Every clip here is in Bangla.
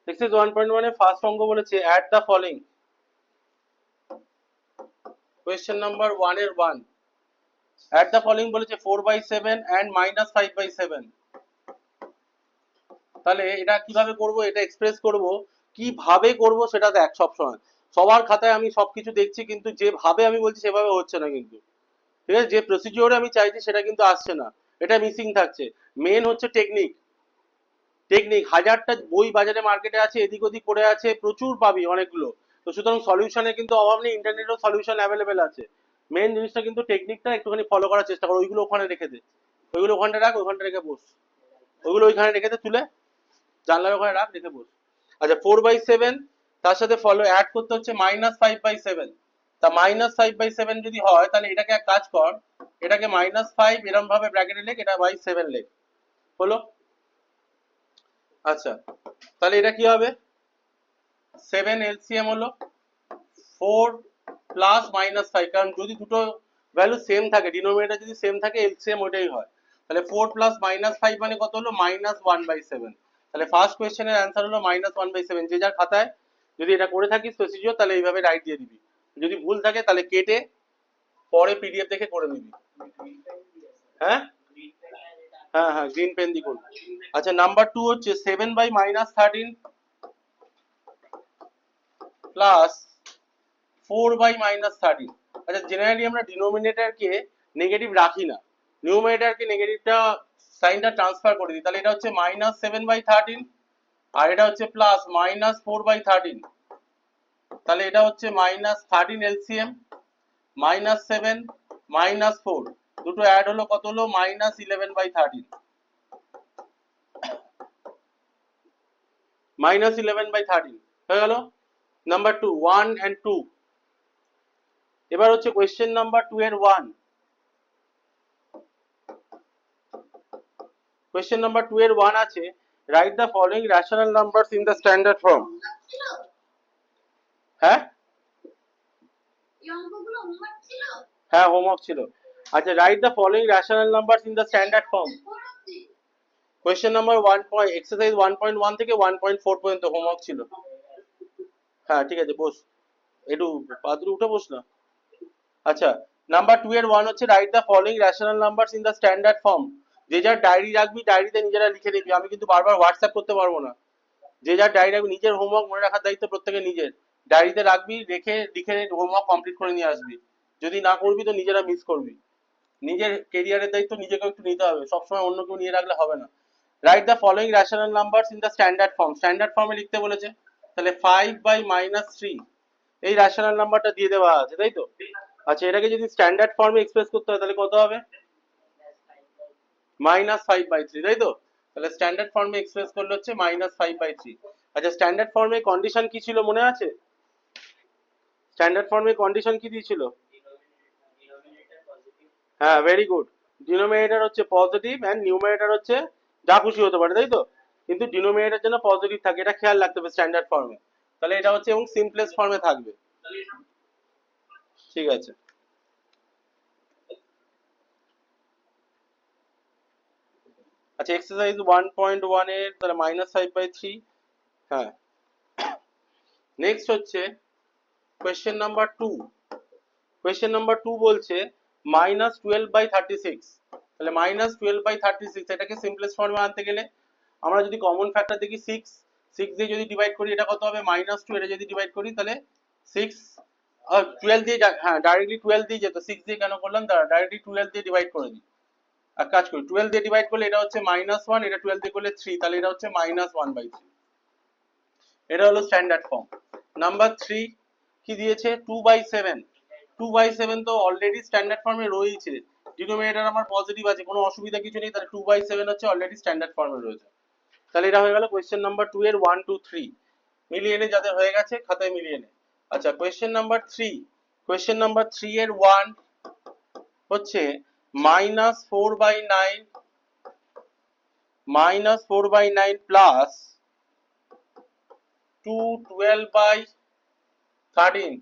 এক্সারসাইজ 1.1 এর ফার্স্ট অঙ্ক বলেছে add the following. Question number 1 এর 1 অ্যাড দ্য ফলোইং বলেছে 4/7 and -5/7। তাহলে এটা কিভাবে করব, এটা এক্সপ্রেস করব কিভাবে করব সেটা দেখ। সব সময় সবার খাতায় আমি সবকিছু দেখছি, কিন্তু যেভাবে আমি বলছি সেভাবে হচ্ছে না কিন্তু। ঠিক আছে, যে প্রসিডিওরে আমি চাইছি সেটা কিন্তু আসছে না, এটা মিসিং থাকছে। মেন হচ্ছে টেকনিক। টেকনিক হাজারটা বই বাজারে মার্কেটে আছে, এদিক ওদিক করে আছে, প্রচুর পাবি অনেকগুলো। তো সুতরাং সলিউশনের কিন্তু অভাব নেই, ইন্টারনেটেও সলিউশন অ্যাভেলেবেল আছে। মেন জিনিসটা কিন্তু টেকনিকটা একটুখানি ফলো করার চেষ্টা করো। ওইগুলো ওখানে রেখে দে, ওইগুলো ওখানটা রাখ, ওইখানটা রেখে বস। ওইগুলো ওইখানে রেখে দে, তুলে জানলার ওখানে রাখ, রেখে বস। আচ্ছা 4/7 তার সাথে ফলো অ্যাড করতে হচ্ছে -5/7। তা -5/7 যদি হয় তাহলে এটাকে এক কাজ কর, এটাকে -5 এরম ভাবে ব্র্যাকেটে লেখ, এটা /7 লেখ। হলো? আচ্ছা তাহলে এটা কি হবে, 7 এলসিএম হলো 4 প্লাস -5, কারণ যদি দুটো ভ্যালু সেম থাকে, ডিনোমিনেটর যদি সেম থাকে, এলসিএম ওইটাই হয়। তাহলে 4 প্লাস -5 মানে কত হলো, -1/7। তাহলে ফার্স্ট কোয়েশ্চেনের অ্যান্সার হলো -1/7। যে যার খাতায় যদি এটা করে থাকিস প্রসিডিওর, তাহলে এইভাবে রাইট দিয়ে দিবি। যদি ভুল থাকে তাহলে কেটে পরে পিডিএফ দেখে করে নিবি। হ্যাঁ হ্যাঁ হ্যাঁ, গ্রিন পেন দিয়ে করবি। আচ্ছা নাম্বার 2 হচ্ছে 7/-13 প্লাস 4/-13। আচ্ছা জেনারেলি আমরা ডিনোমিনেটরকে নেগেটিভ রাখি না, নিউমারেটরকে নেগেটিভটা সাইনটা ট্রান্সফার করে দিই। তাহলে এটা হচ্ছে -7/13 আর এটা হচ্ছে প্লাস -4/13। তাহলে এটা হচ্ছে -13 এলসিএম, -7 -4 দুটো অ্যাড হলো কত হলো, -11/13। -11/13 হয়ে গেল নাম্বার 2 1 and 2। এবার হচ্ছে কোয়েশ্চেন নাম্বার 2 এর 1। কোয়েশ্চেন নাম্বার 2 এর 1 আছে write the following rational numbers in the standard form. হ্যাঁ হ্যাঁ হোমওয়ার্ক ছিল। আচ্ছা write the following rational numbers in the standard form. Question number 1 exercise 1.1 থেকে 1.4 পর্যন্ত হোমওয়ার্ক ছিল। হ্যাঁ ঠিক আছে বস, একটু পাদুর উঠে বস না। আচ্ছা নাম্বার 2 এর 1 হচ্ছে write the following rational numbers in the standard form. যে যার ডায়েরি রাখবি, ডায়েরিতে নিজেরা লিখে নিবি, আমি কিন্তু বারবার হোয়াটসঅ্যাপ করতে পারবো না। যে যার ডায়েরি রাখবি, নিজের হোমওয়ার্ক মনে রাখার দায়িত্ব প্রত্যেকের নিজের। ডায়েরিতে রাখবি, রেখে লিখে হোমওয়ার্ক কমপ্লিট করে নিয়ে আসবি। যদি না করবি তো নিজেরা মিস করবি। নিজের কেরিয়ারের দায়িত্ব নিজেকে একটু নিতে হবে, সবসময় অন্য কেউ নিয়ে রাখলে হবে না। Write the following rational numbers in the standard form. Standard ফর্মে লিখতে বলেছে, তাহলে 5/-3 এই রেশনাল নাম্বারটা দিয়ে দেওয়া আছে, তাই তো? আচ্ছা এটাকে যদি স্ট্যান্ডার্ড ফর্মে এক্সপ্রেস করতে হয় তাহলে কত হবে, -5/3, তাই তো? তাহলে স্ট্যান্ডার্ড ফর্মে এক্সপ্রেস করলে হচ্ছে -5/3। আচ্ছা স্ট্যান্ডার্ড ফর্মে কন্ডিশন কি ছিল মনে আছে? স্ট্যান্ডার্ড ফর্মে কন্ডিশন কি দিয়েছিল? হ্যাঁ ভেরি গুড। ডিনোমিনেটর হচ্ছে পজিটিভ এন্ড নিউমারেটর হচ্ছে যা খুশি হতে পারে, তাই তো? কিন্তু ডিনোমিনেটর যেন পজিটিভ থাকে, এটা খেয়াল রাখতে হবে স্ট্যান্ডার্ড ফর্মে। তাহলে এটা হচ্ছে এবং সিম্পলেস্ট ফর্মে থাকবে। ঠিক আছে। আচ্ছা এক্সারসাইজ 1.1 এর তাহলে -5/3। হ্যাঁ নেক্সট হচ্ছে কোয়েশ্চেন নাম্বার 2। কোয়েশ্চেন নাম্বার 2 বলছে -12/36। তাহলে -12/36 এটাকে সিম্পলেস্ট ফর্মে আনতে গেলে আমরা যদি কমন ফ্যাক্টর দেখি 6, 6 দিয়ে যদি ডিভাইড করি এটা কত হবে, -2। এটা যদি ডিভাইড করি তাহলে 6 12 দিয়ে হ্যাঁ ডাইরেক্টলি 12 দিয়ে যেত, 6 দিয়ে কেন করলাম, ডাইরেক্টলি 12 দিয়ে ডিভাইড করে দিই। এক কাজ করি 12 দিয়ে ডিভাইড করলে এটা হচ্ছে -1, এটা 12 দিয়ে করলে 3, তাহলে এটা হচ্ছে -1/3। এটা হলো স্ট্যান্ডার্ড ফর্ম। নাম্বার 3 কি দিয়েছে, 2/7। 2/7 তো অলরেডি স্ট্যান্ডার্ড ফর্মে রয়েছে, ডিনোমিনেটর আমার পজিটিভ আছে, কোনো অসুবিধা কিছু নেই। তাহলে 2/7 হচ্ছে অলরেডি স্ট্যান্ডার্ড ফর্মে রয়েছে। তাহলে এটা হয়ে গেল কোয়েশ্চেন নাম্বার 2 এর 1 2 3। মিলিয়ে নে, যাদের হয়ে গেছে খাতায় মিলিয়ে নে। আচ্ছা কোয়েশ্চেন নাম্বার 3। কোয়েশ্চেন নাম্বার 3 এর 1 হচ্ছে -4/9 -4/9 প্লাস 2 12/13।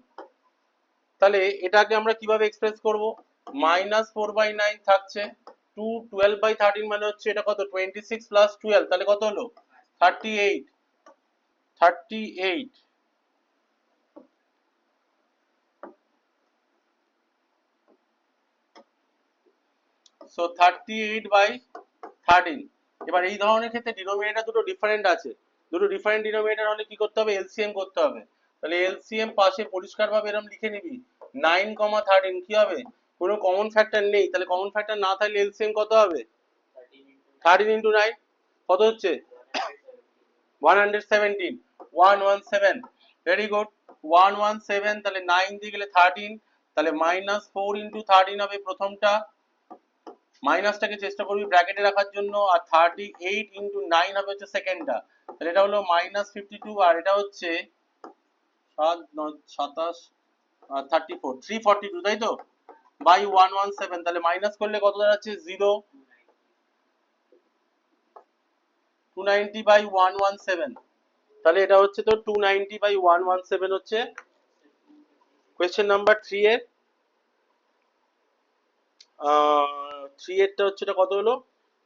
তাহলে এটাকে আমরা কিভাবে এক্সপ্রেস করব, -4/9 থাকছে, 2 12/13 মানে হচ্ছে এটা কত, 26 + 12 তাহলে কত হলো 38। 38. So 38 by 13. এবার এই ধরনের ক্ষেত্রে ডিনোমিনেটর দুটো ডিফারেন্ট আছে, দুটো ডিফারেন্ট ডিনোমিনেটর হলে কি করতে হবে, এলসিএম করতে হবে। তাহলে এলসিএম পাশে পরিষ্কারভাবে এরকম লিখে নিবি 9, 13 কি হবে, কোনো কমন ফ্যাক্টর নেই, তাহলে কমন ফ্যাক্টর না থাকলে এলসিএম কত হবে, 13 into 9 কত হচ্ছে 117, 117, ভেরি গুড 117, তাহলে 9 দিয়ে গেলে 13, তাহলে -4 into 13 হবে প্রথমটা, মাইনাসটাকে চেষ্টা করবি ব্র্যাকেটে রাখার জন্য, আর 38 into 9 হবে হচ্ছে সেকেন্ডটা, তাহলে এটা হলো -52, আর এটা হচ্ছে 7 9 27 34 342, তাই তো, বাই 117, তাহলে মাইনাস করলে কত দাঁড়াচ্ছে 0, 290 বাই 117, তাহলে এটা হচ্ছে তো 290 বাই 117 হচ্ছে কোয়েশ্চেন নাম্বার 3 এর 3 এরটা হচ্ছে, এটা কত হলো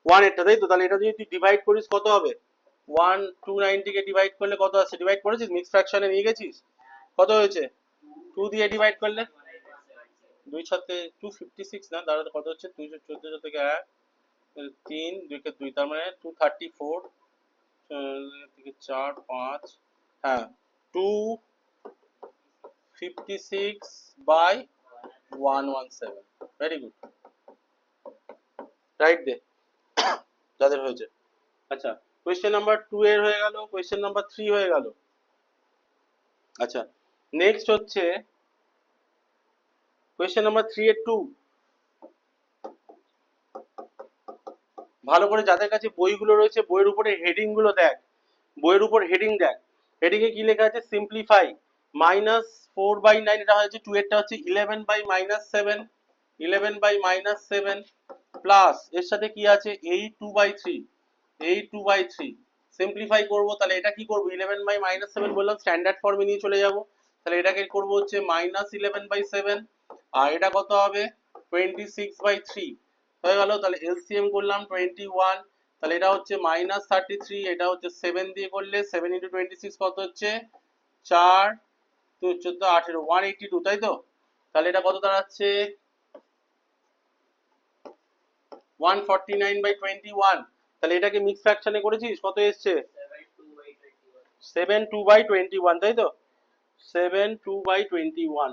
1 এরটা, তাই তো, তাহলে এটা যদি তুই ডিভাইড করিস কত হবে, 1 290 কে ডিভাইড করলে কত আসছে, ডিভাইড করেছিস মিক্স ফ্র্যাকশনে নিয়ে গেছিস, কত হয়েছে 2 দিয়ে ডিভাইড করলে 2 সাথে 256, না দাঁড়াতে কত হচ্ছে 214 থেকে 1 3 2 কে 2, তার মানে 234 থেকে 4 5, হ্যাঁ 256 by 117, very good, right they যাদের হয়েছে। আচ্ছা কোয়েশ্চেন নাম্বার 2 এর হয়ে গেল, কোয়েশ্চেন নাম্বার 3 হয়ে গেল। আচ্ছা নেক্সট হচ্ছে কোয়েশ্চেন নাম্বার 3 এর 2, ভালো করে যাদের কাছে বইগুলো রয়েছে বইয়ের উপরে হেডিং গুলো দেখ, বইয়ের উপর হেডিং দেখ, হেডিং এ কি লেখা আছে, সিম্পলিফাই -4/9, এটা হচ্ছে 2 এরটা হচ্ছে 11/-7, 11/-7 প্লাস এর সাথে কি আছে 8/2/3, 8/2/3 সিম্পলিফাই করব, তাহলে এটা কি করব 11/-7 বললাম স্ট্যান্ডার্ড ফর্মে নিয়ে চলে যাব, তাহলে এটাকে করব হচ্ছে -11/7, আর এটা কত হবে 26/3 হয়ে গেল, তাহলে এলসিএম করলাম 21, তাহলে এটা হচ্ছে -33, এটা হচ্ছে 7 দিয়ে করলে 7 into 26 কত হচ্ছে 4 2 14 18 182, তাই তো, তাহলে এটা কত দাঁড়াচ্ছে 149/21, তাহলে এটাকে মিক্স ফ্র্যাকশনে করেছিস কত এসছে 72/21, তাই তো 72/21,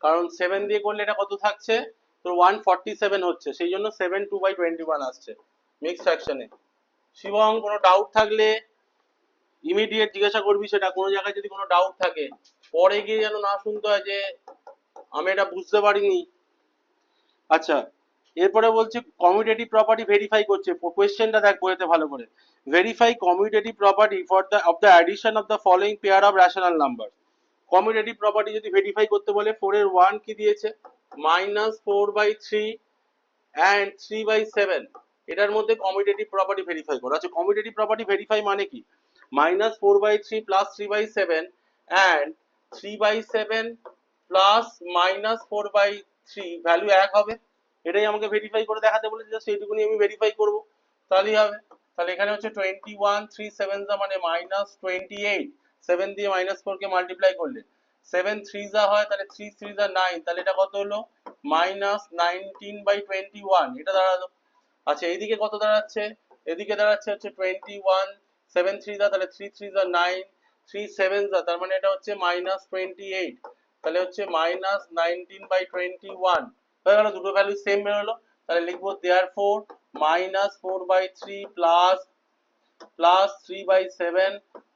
কারণ 7 দিয়ে করলে এটা কত থাকছে তোর 147 হচ্ছে, সেই জন্য 72/21 আসছে মিক্স ফ্র্যাকশনে। শিবং কোনো ডাউট থাকলে ইমিডিয়েট জিজ্ঞাসা করবি, সেটা কোনো জায়গায় যদি কোনো ডাউট থাকে পরে গিয়ে যেন না শুনতে হয় যে আমি এটা বুঝতে পারিনি। আচ্ছা এরপরে বলছে কমিউটেটিভ প্রপার্টি ভেরিফাই করছে, কোয়েশ্চেনটা দেখ বইতে ভালো করে, verify commutative property for the of the addition of the following pair of rational number. Commutative property যদি ভেরিফাই করতে বলে 4 এর 1 কি দিয়েছে -4/3 and 3/7, এটার মধ্যে কমিউটেটিভ প্রপার্টি ভেরিফাই করো। আচ্ছা কমিউটেটিভ প্রপার্টি ভেরিফাই মানে কি, -4/3 প্লাস 3/7 and 3/7 প্লাস -4/3 ভ্যালু এক হবে, এটাই আমাকে ভেরিফাই করে দেখাতে বলেছে, জাস্ট এইটুকুনি আমি ভেরিফাই করব তাহলেই হবে। তাহলে এখানে হচ্ছে 21 3 7 মানে -28, 7 দিয়ে -4 কে মাল্টিপ্লাই করলে 7 3 যা হয়, তাহলে 3 3 যা 9, তাহলে এটা কত হলো -19/21, এটা দাঁড়ালো। আচ্ছা এইদিকে কত দাঁড়াচ্ছে, এদিকে দাঁড়াচ্ছে হচ্ছে 21 7 3 যা, তাহলে 3 3 যা 9, 3 7 যা, তার মানে এটা হচ্ছে -28, তাহলে হচ্ছে -19/21 হয়ে গেল, দুটো ভ্যালু সেম বেরোলো, তাহলে লিখবো therefore -4/3 plus 3/7,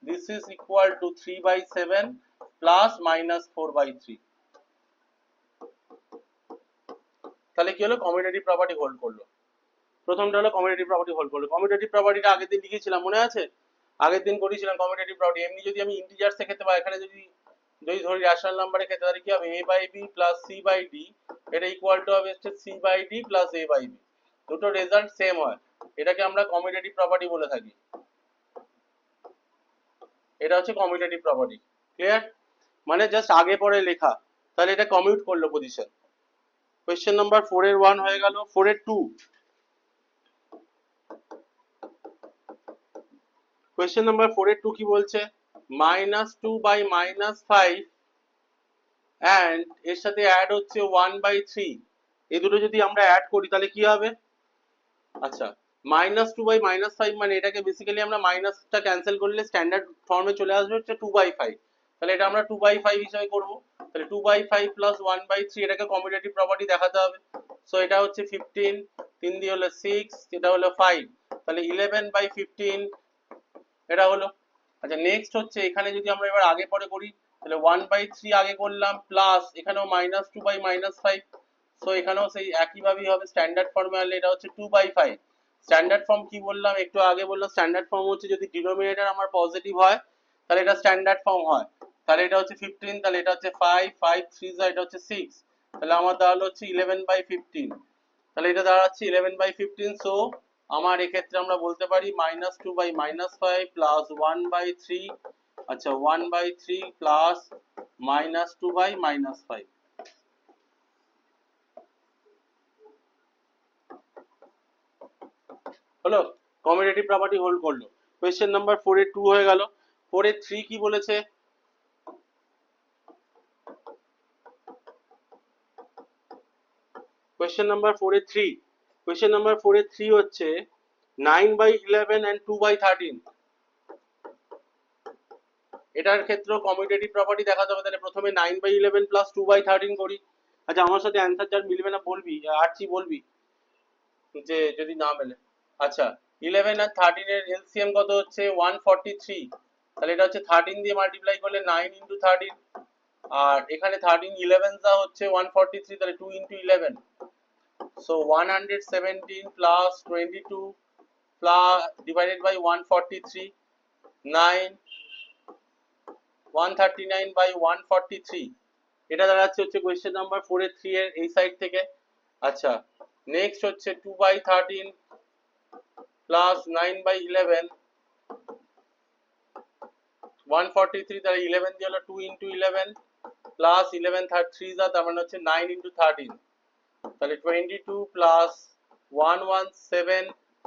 this is equal to 3/7 plus -4/3, তাহলে কি হলো কমিউটেটিভ প্রপার্টি হোল্ড করলো। প্রথমটা হলো কমিউটেটিভ প্রপার্টি হোল্ড করলো। কমিউটেটিভ প্রপার্টিটা আগের দিন লিখেছিলাম মনে আছে, আগের দিন করেছিলাম কমিউটেটিভ প্রপার্টি, এমনি যদি আমি ইন্টিজার্সে খেতে পাই, এখানে যদি যদি ধরি রেশনাল নাম্বারে খেতে, তাহলে কি হবে a/b প্লাস c/d, এটা ইকুয়াল টু হবে হচ্ছে c/d প্লাস a/b, দুটো রেজাল্ট সেম হয়, এটাকে আমরা কমিউটেটিভ প্রপার্টি বলে থাকি, এটা হচ্ছে কমিউটেটিভ প্রপার্টি। ক্লিয়ার, মানে জাস্ট আগে পরে লেখা, তাহলে এটা কমিউট করলো পজিশন, কোয়েশ্চেন নাম্বার 4 এর 1 হয়ে গেল, 4 এর 2। কোয়েশ্চেন নাম্বার 4 এর 2 কি বলছে? -2/-5 অ্যান্ড এর সাথে অ্যাড হচ্ছে 1/3। এই দুটো যদি আমরা অ্যাড করি তাহলে কি হবে? আচ্ছা, -2/-5 মানে এটাকে বেসিক্যালি আমরা মাইনাসটা ক্যান্সেল করলে স্ট্যান্ডার্ড ফর্মে চলে আসবে হচ্ছে 2/5। তাহলে এটা আমরা 2/5 হিসেবে করব। তাহলে 2/5 প্লাস 1/3 এটাকে কমিউটেটিভ প্রপার্টি দেখাতে হবে। সো এটা হচ্ছে 15, 3 দিয়ে হলো 6, এটা হলো 5, তাহলে 11/15 এটা হলো। আচ্ছা, নেক্সট হচ্ছে এখানে যদি আমরা এবার আগে পরে করি তাহলে 1/3 আগে করলাম প্লাস এখানেও -2/-5, সো এখানেও সেই একইভাবেই হবে। স্ট্যান্ডার্ড ফর্মে হলে এটা হচ্ছে 2/5। স্ট্যান্ডার্ড ফর্ম কি বললাম একটু আগে বললাম, স্ট্যান্ডার্ড ফর্ম হচ্ছে যদি ডিনোমিনেটর আমার পজিটিভ হয় তাহলে এটা স্ট্যান্ডার্ড ফর্ম হয়। তাহলে এটা হচ্ছে 15, তাহলে এটা হচ্ছে 5, 5 3 এটা হচ্ছে 6, তাহলে আমার দাঁড়ালো হচ্ছে 11/15। তাহলে এটা দাঁড়াচ্ছে 11/15। সো আমার এক্ষেত্রে আমরা বলতে পারি -2/-5 প্লাস 1/3, আচ্ছা 1/3 প্লাস -2/-5 হলো। কমিউটেটিভ প্রপার্টি হোল্ড করলো। কোয়েশ্চেন নাম্বার 4 এর 2 হয়ে গেল। 4 এর 3 কি বলেছে? কোয়েশ্চেন নাম্বার 4 এর 3, কোয়েশ্চেন নাম্বার 4 এর 3 হচ্ছে 9/11 and 2/13। এটার ক্ষেত্রেও কমিউটেটিভ প্রপার্টি দেখাতে হবে। তাহলে প্রথমে 9/11 প্লাস 2/13 করি। আচ্ছা, আমার সাথে অ্যান্সার যার মিলবে না বলবি, আরচি বলবি যে যদি না মেলে। আচ্ছা, 11 আর 13 এর এলসিএম কত হচ্ছে? 143। তাহলে এটা হচ্ছে 13 দিয়ে মাল্টিপ্লাই করলে 9 ইন্টু 13, আর এখানে 13 11 যা হচ্ছে 143, তাহলে 2 into 11, so 117 plus 22 plus divided by 143, 9 139/143। এটা দাঁড়াচ্ছে হচ্ছে কোয়েশ্চেন নাম্বার 4 এর 3 এর এই সাইড থেকে। আচ্ছা, নেক্সট হচ্ছে 2/13 প্লাস 9/11, 143, তাহলে 11 দিয়ে হলো 2 ইন্টু 11 প্লাস 11 3 তার মানে হচ্ছে 9 ইন্টু 13, তাহলে 22 প্লাস 117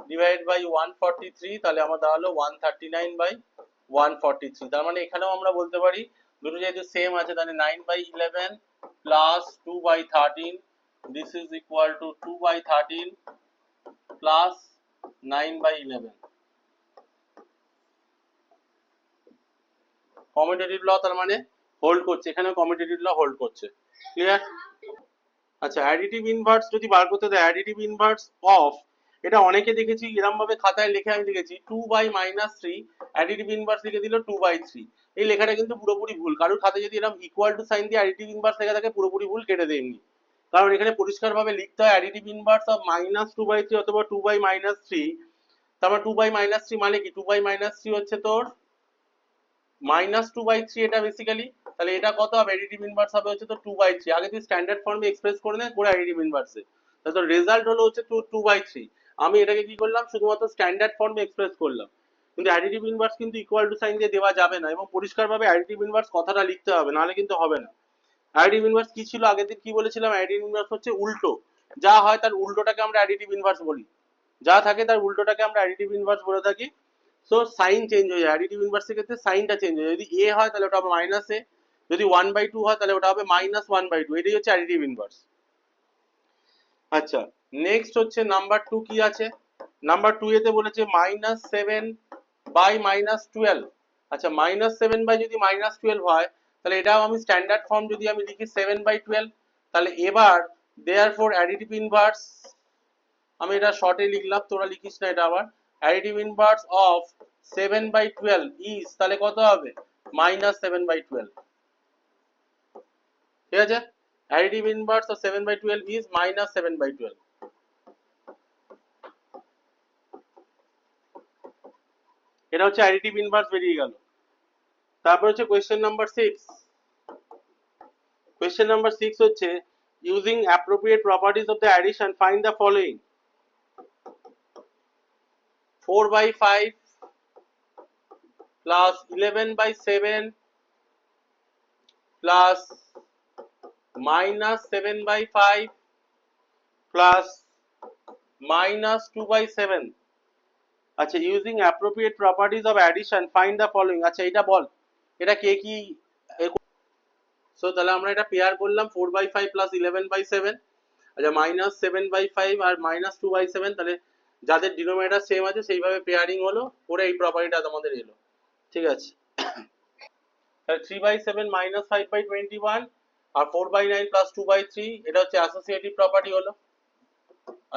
ডিভাইড বাই 143, তাহলে আমার দাঁড়ালো 139/143। তার মানে এখানেও আমরা বলতে পারি দুটো যেহেতু সেম আছে তাহলে 9/11 plus 2/13, this is equal to 2/13 plus 9/11। Commutative law তার মানে হোল্ড করছে, এখানেও কমিউটেটিভ ল হোল্ড করছে। ক্লিয়ার? আচ্ছা, অ্যাডিটিভ ইনভার্স যদি বার করতে দেয়, অ্যাডিটিভ ইনভার্স অফ, এটা অনেকে দেখেছি এরকম ভাবে খাতায় লিখে আমি দেখেছি 2/-3, অ্যাডিটিভ ইনভার্স লিখে দিল 2/3। এই লেখাটা কিন্তু পুরোপুরি ভুল। কারোর খাতায় যদি এরকম ইকুয়াল টু সাইন দিয়ে অ্যাডিটিভ ইনভার্স লেখা থাকে পুরোপুরি ভুল, কেটে দেয় এমনি। কারণ এখানে পরিষ্কার ভাবে লিখতে হয় অ্যাডিটিভ ইনভার্স অফ -2/3 অথবা 2/-3। তারপর 2/-3 মানে কি? 2/-3 হচ্ছে তোর -2/3, এটা বেসিক্যালি। তাহলে এটা কত হবে? অ্যাডিটিভ ইনভার্স হবে হচ্ছে তো 2/3। আগে তুই স্ট্যান্ডার্ড ফর্মে এক্সপ্রেস করে নে করে অ্যাডিটিভ ইনভার্সে, তাহলে তোর রেজাল্ট হলো হচ্ছে 2/3। আমি এটাকে কি করলাম? শুধুমাত্র স্ট্যান্ডার্ড ফর্মে এক্সপ্রেস করলাম। কিন্তু অ্যাডিটিভ ইনভার্স কিন্তু ইকুয়াল টু সাইন দিয়ে দেওয়া যাবে না, এবং পরিষ্কারভাবে অ্যাডিটিভ ইনভার্স কথাটা লিখতে হবে, নাহলে কিন্তু হবে না। অ্যাডিটিভ ইনভার্স কি ছিল আগের দিন কি বলেছিলাম? অ্যাডিটিভ ইনভার্স হচ্ছে উল্টো, যা হয় তার উল্টোটাকে আমরা অ্যাডিটিভ ইনভার্স বলি, যা থাকে তার উল্টোটাকে আমরা অ্যাডিটিভ ইনভার্স বলে থাকি। সো সাইন চেঞ্জ হয়ে যায়, অ্যাডিটিভ ইনভার্সের ক্ষেত্রে সাইনটা চেঞ্জ হয়ে যায়। যদি এ হয় তাহলে ওটা হবে -a, যদি 1/2 হয় তাহলে ওটা হবে -1/2। এটাই হচ্ছে অ্যাডিটিভ ইনভার্স। আচ্ছা, নেক্সট হচ্ছে নাম্বার 2 কি আছে? নাম্বার 2 এতে বলেছে -7/-12। আচ্ছা, -7 যদি -12 হয় তাহলে এটাও আমি স্ট্যান্ডার্ড ফর্ম যদি আমি লিখি 7/12, তাহলে এবার দেয়ারফর অ্যাডিটিভ ইনভার্স, আমি এটা শর্টে লিখলাম, তোরা লিখিস না এটা আবার। অ্যাডিটিভ ইনভার্স অফ 7/12 ইজ, তাহলে কত হবে? -7/12। ঠিক আছে? Additive inverse of 7/12 is -7/12। এটা হচ্ছে অ্যাডিটিভ ইনভার্স বেরিয়ে গেল। তারপর হচ্ছে কোয়েশ্চেন নাম্বার 6। কোয়েশ্চেন নাম্বার 6 হচ্ছে using appropriate properties of the addition find the following. 4/5 plus 11/7 plus -7/5 plus minus 2/7। আচ্ছা, using appropriate properties of addition find the following. আচ্ছা এটা বল, এটা কে কি। সো তাহলে আমরা এটা পেয়ার করলাম 4/5 প্লাস 11/7। আচ্ছা মাইনাস 7/5 আর মাইনাস 2/7, তাহলে যাদের ডিনোমিনেটর সেম আছে সেইভাবে পেয়ারিং হলো, করে এই প্রপার্টিটা আমাদের এলো। ঠিক আছে, তাহলে 3/7 মাইনাস 5/21 আর 4/9 প্লাস 2/3, এটা হচ্ছে অ্যাসোসিয়েটিভ প্রপার্টি হলো।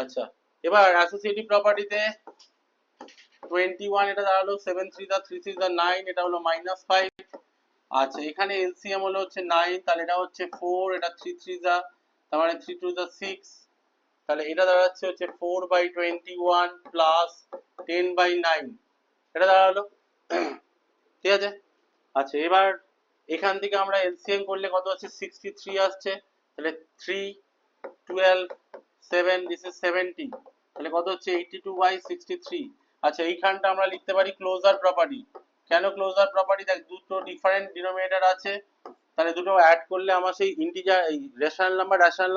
আচ্ছা, এবার অ্যাসোসিয়েটিভ প্রপার্টিতে 21 এটা দাঁড়ালো 7 3 3 3 9, এটা হলো -5। আচ্ছা এখানে এলসিএম হলো হচ্ছে 9, তাহলে এটা হচ্ছে 4, এটা 3 3 তার মানে 3 2 6, তাহলে এটা দাঁড়াচ্ছে হচ্ছে 4/21 প্লাস 10/9, এটা দাঁড়ালো। ঠিক আছে, আচ্ছা এবার এখান থেকে আমরা এলসিএম করলে কত হচ্ছে 63 আসছে, তাহলে 3 12 7, দিস ইজ 70, তাহলে কত হচ্ছে 82/63। আচ্ছা এইখানটা আমরা লিখতে পারি ক্লোজার প্রপার্টি। কেন ক্লোজার প্রপার্টি? দেখ দুটো ডিফারেন্ট ডিনোমিনেটর আছে, তাহলে দুটো অ্যাড করলে আমরা সেই ইন্টিজার এই রেশনাল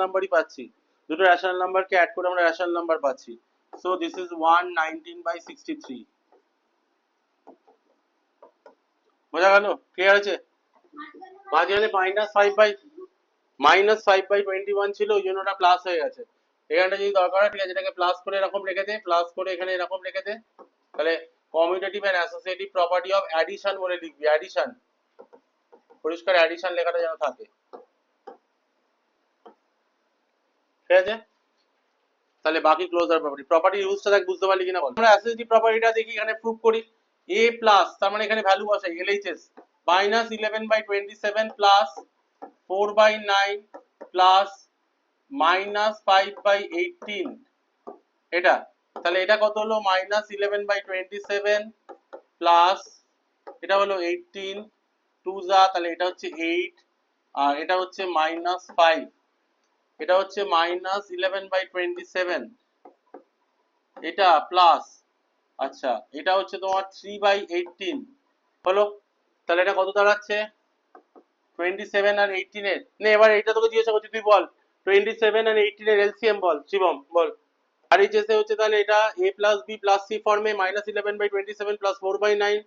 নাম্বারই পাচ্ছি। দুটো রেশনাল নাম্বারকে অ্যাড করে আমরা রেশনাল নাম্বার পাচ্ছি। So this is 119/63। বোঝা গেল? ক্লিয়ার আছে? মাঝখানে -5/21 ছিল, ওই জন্য ওটা প্লাস হয়ে গেছে। এখানটা যদি দরকার হয় ঠিক আছে, এটাকে প্লাস করে এরকম রেখে দে, প্লাস করে এখানে এরকম রেখে দে, তাহলে commutative and associative property of addition বলে লিখবি। অ্যাডিশন, পরিষ্কার অ্যাডিশন লেখাটা যেন থাকে। ঠিক আছে, তাহলে বাকি ক্লোজার প্রপার্টি, প্রপার্টি ইউজটা দেখ বুঝতে পারলি কিনা বল। আমরা অ্যাসোসিয়েটিভ প্রপার্টিটা দেখি, এখানে প্রুফ করি। a প্লাস, তার মানে এখানে ভ্যালু বসাই LHS, -11/27 প্লাস 4/9 প্লাস -5/18, এটা তাহলে এটা কত হলো -11/27 প্লাস এটা হলো 18 2 তাহলে এটা হচ্ছে 8 আর এটা হচ্ছে -5, এটা হচ্ছে -11/27, এটা প্লাস আচ্ছা এটা হচ্ছে তোমার 3/18 হলো। তাহলে এটা কত দাঁড়াচ্ছে 27 আর 18 এর, নে এবার এটা তোকে জিজ্ঞাসা করছি তুই বল 27 আর 18 এর এলসিএম বল শিবম বল। আর এই যে হচ্ছে তাহলে এটা a plus b plus c ফর্মে -11/27 plus 4/9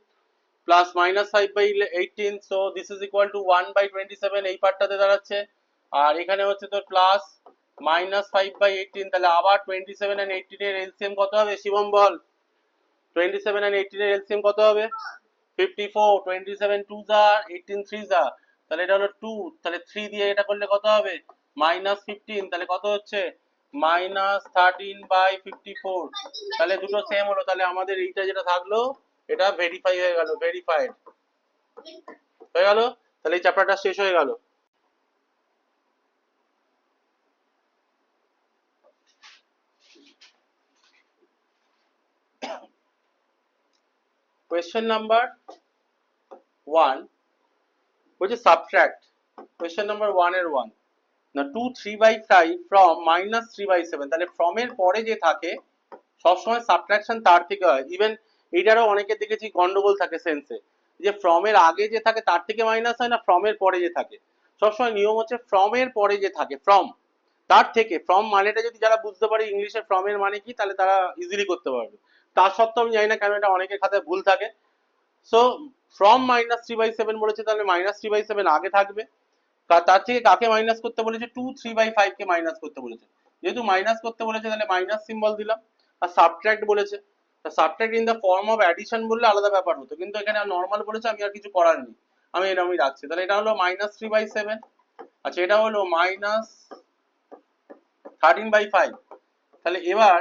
plus -5/18, so this is equal two 1/27, এই পার্টটাতে দাঁড়াচ্ছে। আর এখানে হচ্ছে তোর প্লাস -5/18, তাহলে আবার 27 আর 18 এর এলসিএম কত হবে শিবম বল। 27 আর 18 এর এলসিএম কত হবে 54, 27 2 18 3 তাহলে এটা হলো 2, তাহলে 3 দিয়ে এটা করলে কত হবে -15, তাহলে কত হচ্ছে -13/54, তাহলে দুটো সেম হলো, তাহলে আমাদের এইটা যেটা থাকলো এটা ভেরিফাই হয়ে গেল, ভেরিফাইড হয়ে গেল, তাহলে এই চ্যাপ্টারটা শেষ হয়ে গেল। কোয়েশ্চেন নাম্বার 1 হচ্ছে সাবট্রাক্ট, কোয়েশ্চেন নাম্বার 1 এর 1 না 2 3/5 ফ্রম -3/7, তাহলে ফ্রম এর পরে যে থাকে সবসময় সাবট্রাকশন তার থেকে হয়। ইভেন এইটারও অনেকে দেখেছি গন্ডগোল থাকে সেন্সে, যে ফ্রম এর আগে যে থাকে তার থেকে মাইনাস হয় না ফ্রম এর পরে যে থাকে, সবসময় নিয়ম হচ্ছে ফ্রম এর পরে যে থাকে ফ্রম তার থেকে, ফ্রম মানেটা যদি যারা বুঝতে পারে ইংলিশে ফ্রম এর মানে কি তাহলে তারা ইজিলি করতে পারবে। তার সত্ত্বেও আমি জানি না কেন এটা অনেকের খাতায় ভুল থাকে। সো ফ্রম -3/7 বলেছে, তাহলে -3/7 আগে থাকবে, তার থেকে কাকে মাইনাস করতে বলেছে 2 3/5 কে মাইনাস করতে বলেছে, যেহেতু মাইনাস করতে বলেছে তাহলে মাইনাস সিম্বল দিলাম। আর সাবট্রাক্ট বলেছে, subtract in the form of addition বললে আলাদা ব্যাপার হতো, কিন্তু এখানে নর্মাল বলেছে, আমি আর কিছু করার নেই, আমি এরকমই রাখছি। তাহলে এটা হলো -3/7, আচ্ছা এটা হলো -13/5, তাহলে এবার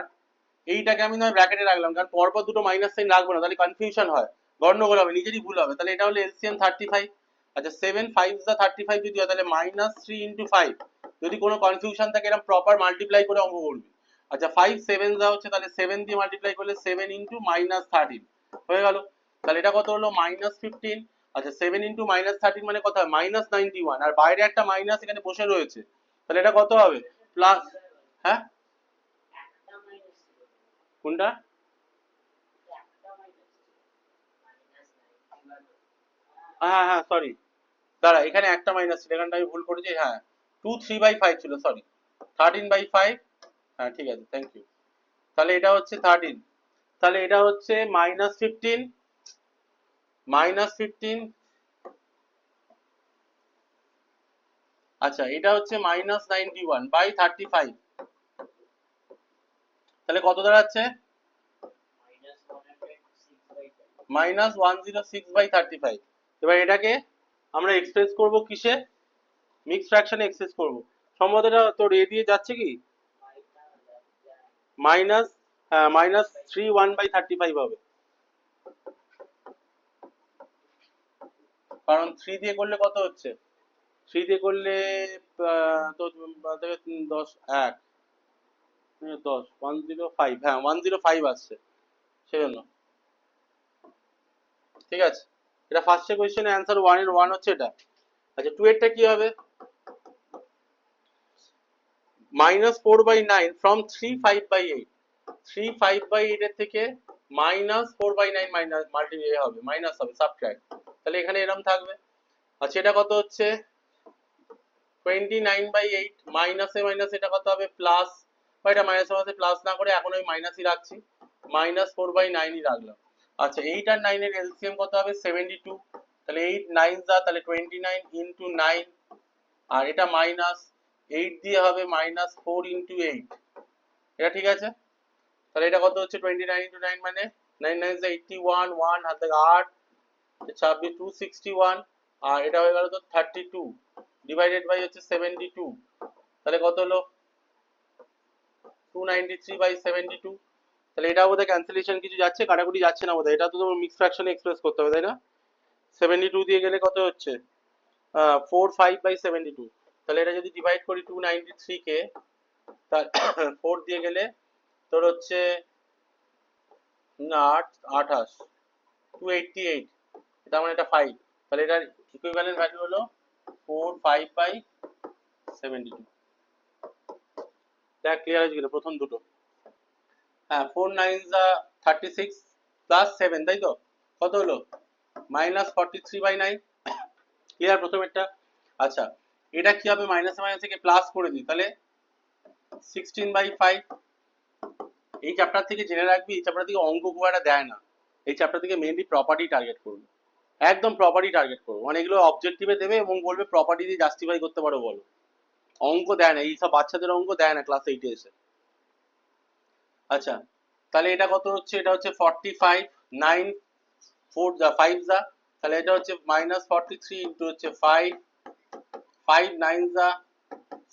এইটাকে আমি নয় ব্র্যাকেটে রাখলাম, কারণ পরপর দুটো মাইনাস সাইন রাখবো না, তাহলে কনফিউশন হয়, গন্ডগোল হবে, নিজেরই ভুল হবে। তাহলে এটা হলো এলসিএম 35, আচ্ছা 7 5 35 যদি হয় তাহলে -3 × 5, যদি কোনো কনফিউশন থাকে এরকম প্রপার মাল্টিপ্লাই করে অঙ্ক করবি। আচ্ছা 5 7 হচ্ছে, তাহলে 7 দিয়ে মাল্টিপ্লাই করলে 7 × -13 হয়ে গেল, তাহলে এটা কত হলো -15, আচ্ছা 7 × -13 মানে কত হয় -91, আর বাইরে একটা মাইনাস এখানে বসে রয়েছে, তাহলে এটা কত হবে প্লাস, হ্যাঁ কোনটা হ্যাঁ হ্যাঁ সরি, দাঁড়া এখানে একটা মাইনাস ছিল, এখানটা আমি ভুল করেছি, হ্যাঁ 2 3/5 ছিল, সরি 13/5, হ্যাঁ ঠিক আছে, থ্যাংক ইউ। তাহলে এটা হচ্ছে 13, তাহলে এটা হচ্ছে -15, -15, আচ্ছা এটা হচ্ছে -91/35, তাহলে কত দাঁড়াচ্ছে? -106/35। এবার এটাকে আমরা এক্সপ্রেস করব কিসে? মিক্স ফ্র্যাকশনে এক্সপ্রেস করব। সম্ভবত এটা তোর এ দিয়ে যাচ্ছে কি মাইনাস, হ্যাঁ -31/35 হবে, কারণ 3 দিয়ে করলে কত হচ্ছে? 3 দিয়ে করলে তো 10 1 10 105, হ্যাঁ 105 আসছে সেজন্য। ঠিক আছে, এটা ফার্স্ট কোয়েশ্চেনের অ্যান্সার 1 এর 1 হচ্ছে এটা। আচ্ছা 2 এরটা কি হবে? -4/9 from 3/5/8, 3/5/8 এর থেকে -4/9 মাইনাস হবে, মাইনাস হবে, সাবট্রাক্ট, তাহলে এখানে এরকম থাকবে। আচ্ছা এটা কত হচ্ছে? 29/8, মাইনাসে মাইনাস এটা কত হবে? প্লাস, বা এটা মাইনাসে মাইনাসে প্লাস না করে এখন আমি মাইনাসই রাখছি, -4/9ই রাখলাম। আচ্ছা 8 আর 9 এর এলসিএম কত হবে? 72, তাহলে 8 9 যা, তাহলে 29 ইন্টু 9, আর এটা মাইনাস 8 দিয়ে হবে -4 ইন্টু 8, এটা ঠিক আছে। তাহলে এটা কত হচ্ছে? 29 ইন্টু 9 মানে 9 9 81, 1 হাত থেকে 8, 26 261, আর এটা হয়ে গেল তো 32 ডিভাইডেড বাই হচ্ছে 72, তাহলে কত হলো? 293/72। তাহলে এটা বোধহয় ক্যান্সেলেশন কিছু যাচ্ছে, কাটাকুটি যাচ্ছে না বোধহয়, এটা তো তোমার মিক্স ফ্র্যাকশনে এক্সপ্রেস করতে হবে তাই না? 72 দিয়ে গেলে কত হচ্ছে? 45/72। তাহলে এটা যদি ডিভাইড করি 293 কে, তার 4 দিয়ে গেলে তোর হচ্ছে 8 28 288, তার মানে এটা 5, তাহলে এটার ইকুইভ্যালেন্ট ভ্যালু হলো 45/72। দেখ ক্লিয়ার হয়েছে কিনা প্রথম দুটো? হ্যাঁ 4 9 36 প্লাস 7, তাই তো? কত হলো? -43/9, ক্লিয়ার প্রথমেরটা। আচ্ছা এটা কি হবে? মাইনাসে মাইনাস থেকে প্লাস করে দিই, তাহলে 16/5। এই চ্যাপ্টার থেকে জেনে রাখবি, এই চ্যাপ্টার থেকে অঙ্ক খুব একটা দেয় না, এই চ্যাপ্টার থেকে মেইনলি প্রপার্টি টার্গেট করবে, একদম প্রপার্টি টার্গেট করবো, মানে এগুলো অবজেক্টিভে দেবে এবং বলবে প্রপার্টি দিয়ে জাস্টিফাই করতে পারো বলো। অঙ্ক দেয় না, এইসব বাচ্চাদের অঙ্ক দেয় না ক্লাস 8 এ এসে। আচ্ছা তাহলে এটা কত হচ্ছে? এটা হচ্ছে 45, 9 4 যা 5 যা, তাহলে এটা হচ্ছে -43 ইন্টু হচ্ছে 5, 5 9 যা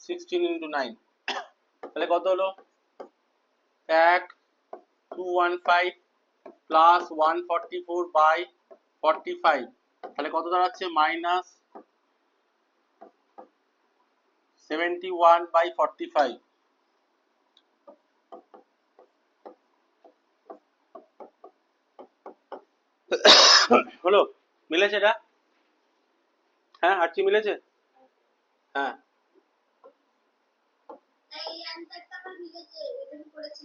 16 ইন্টু 9, তাহলে কত হলো? 1215 প্লাস 144/45, তাহলে কত দাঁড়াচ্ছে? -71/45। হলো? মিলেছে এটা? হ্যাঁ আর কি মিলেছে? হ্যাঁ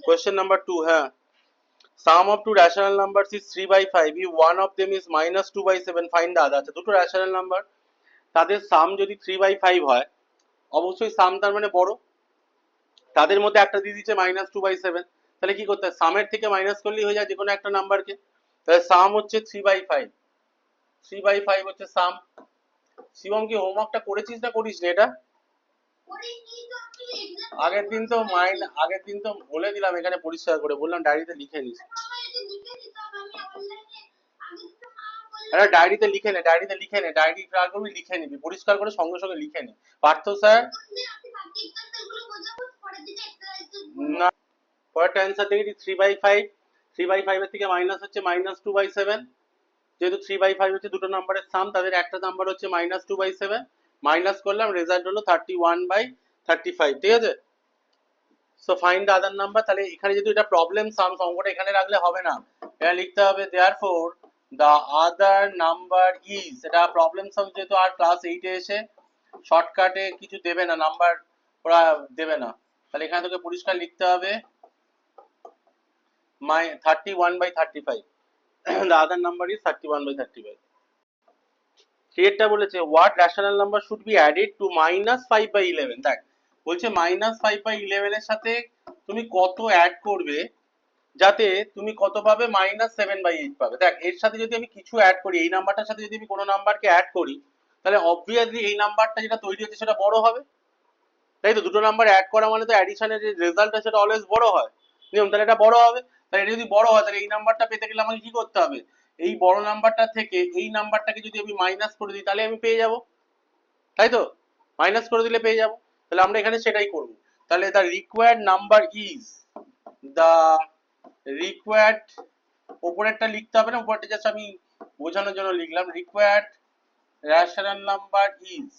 কোয়েশ্চেন নাম্বার 2, হ্যাঁ sum of two rational numbers is 3/5 if one of them is -2/7, find the other। আচ্ছা দুটো রেশনাল নাম্বার, তাদের সাম যদি 3/5 হয়, অবশ্যই সাম তার মানে বড়, তাদের মধ্যে একটা দিয়ে দিচ্ছে -2/7, তাহলে কি করতে হয়? সামের থেকে মাইনাস করলেই হয়ে যায় যে কোনো একটা নাম্বারকে, তাহলে সাম হচ্ছে 3/5, 3/5 হচ্ছে সাম। শিবম কি হোমওয়ার্কটা করেছিস না করিস নি এটা? আগের দিন তো বলে দিলাম এখানে পরিষ্কার করে, বললাম ডায়েরিতে লিখে নিস। আরে ডায়েরিতে লিখে নে, ডায়েরিতে লিখে নে, ডায়েরি ট্রাই করবি, লিখে নিবি পরিষ্কার করে, সঙ্গে সঙ্গে লিখে নে। পার্থ স্যার না, পরেরটা অ্যান্সার দেখেছি 3/5, 3/5 এর থেকে মাইনাস হচ্ছে -2/7, যেহেতু 3/5 হচ্ছে দুটো নাম্বারের সাম, তাদের একটা নাম্বার হচ্ছে -2/7, মাইনাস করলাম, রেজাল্ট হলো 31/35, ঠিক আছে? So find the other number. তাহলে এখানে যদি এটা প্রবলেম সাম, অঙ্কটা এখানে রাখলে হবে না, এটা লিখতে হবে therefore the other number is, এটা প্রবলেম সাম যেহেতু, আর ক্লাস 8 এ এসে শর্টকাটে কিছু দেবে না, নাম্বার ওরা দেবে না, তাহলে এখানে তোকে পরিষ্কার লিখতে হবে 31/35, the other number is 31/35। থ্রিয়েরটা বলেছে what rational number should be added to -5/11। দেখ বলছে -5/11 এর সাথে তুমি কত অ্যাড করবে যাতে তুমি কত পাবে -7/8 পাবে। দেখ এর সাথে যদি আমি কিছু অ্যাড করি, এই নাম্বারটার সাথে যদি আমি কোনো নাম্বারকে অ্যাড করি, তাহলে অবভিয়াসলি এই নাম্বারটা যেটা তৈরি হচ্ছে সেটা বড় হবে, তাই তো? দুটো নাম্বার অ্যাড করা মানে তো অ্যাডিশনের যে রেজাল্ট সেটা অলওয়েজ বড় হয় নিয়ম, তাহলে এটা বড় হবে। তাহলে এটা যদি বড় হয় তাহলে এই নাম্বারটা পেতে গেলে আমাকে কি করতে হবে? এই বড় নাম্বারটা থেকে এই নাম্বারটাকে যদি আমি মাইনাস করে দিই তাহলে আমি পেয়ে যাব, তাই তো? মাইনাস করে দিলে পেয়ে যাব। তাহলে আমরা এখানে সেটাই করব। তাহলে the required number is, the required, উপরেরটা লিখতে হবে না, উপরেরটা জাস্ট আমি বোঝানোর জন্য লিখলাম, required rational number is,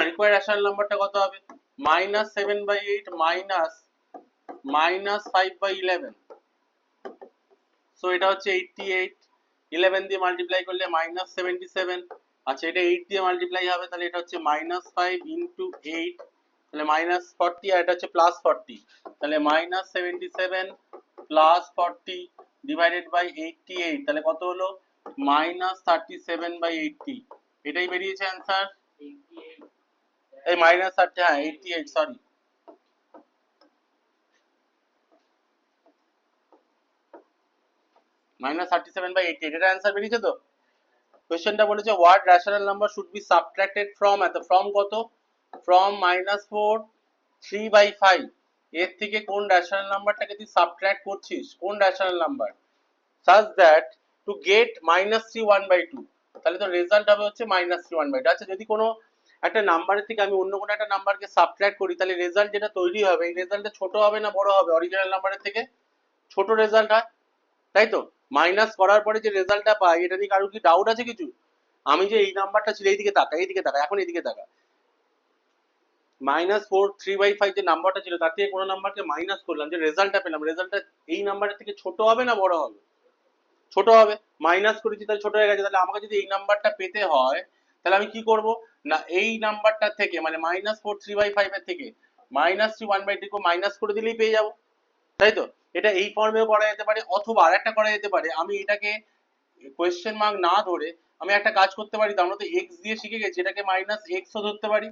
required rational নাম্বারটা কত হবে? -7/8 -5/11, সো এটা হচ্ছে 88, 11 দিয়ে মাল্টিপ্লাই করলে -77, আচ্ছা এটা 8 দিয়ে মাল্টিপ্লাই হবে তাহলে এটা হচ্ছে -5 ইন্টু 8, তাহলে -40, আর এটা হচ্ছে +40, তাহলে -77 +40 ডিভাইডেড বাই 88, তাহলে কত হলো? -37/80, এটাই বেরিয়েছে অ্যান্সার। এই -30, হ্যাঁ 88, সরি। -37/88, এটা অ্যান্সার বেরিয়েছে তো? কোশ্চেনটা বলেছে what rational number should be subtracted from, এত ফ্রম কত? ফ্রম -4 3/5, এর থেকে কোন রেশনাল নাম্বারটাকে তুই সাবট্রাক্ট করছিস, কোন rational number, such that to get -3 1/2, তাহলে তো রেজাল্ট হবে হচ্ছে -3 1/2। আচ্ছা যদি কোনো একটা নাম্বারের থেকে আমি অন্য কোনো একটা নাম্বারকে সাবট্রাক্ট করি তাহলে রেজাল্ট যেটা তৈরি হবে এই রেজাল্টটা ছোট হবে না বড় হবে? অরিজিনাল নাম্বারের থেকে ছোট রেজাল্ট হয়, তাই তো? মাইনাস করার পরে যে রেজাল্টটা পাই এটা নিয়ে কারোর কি ডাউট আছে কিছু? আমি যে এই নাম্বারটা ছিল, এইদিকে তাকা, এইদিকে তাকা, এখন এইদিকে তাকা, -4 3/5 যে নাম্বারটা ছিল তার থেকে কোনো নাম্বারকে মাইনাস করলাম, যে রেজাল্টটা পেলাম, রেজাল্টটা এই নাম্বারের থেকে ছোট হবে না বড় হবে? ছোট হবে। মাইনাস করেছি তাহলে ছোট হয়ে গেছে, তাহলে আমাকে যদি এই নাম্বারটা পেতে হয় তাহলে আমি কি করব না, এই নাম্বারটা থেকে মানে -4 3/5 এর থেকে -3 1/2 মাইনাস করে দিলেই পেয়ে যাব, তাই তো? এটা এই ফর্মেও করা যেতে পারে, অথবা আরেকটা করা যেতে পারে, আমি এটাকে কোয়েশ্চেন মার্ক না ধরে আমি একটা কাজ করতে পারি, আমরা তো এক্স দিয়ে শিখে গেছি, এটাকে -x ও ধরতে পারি,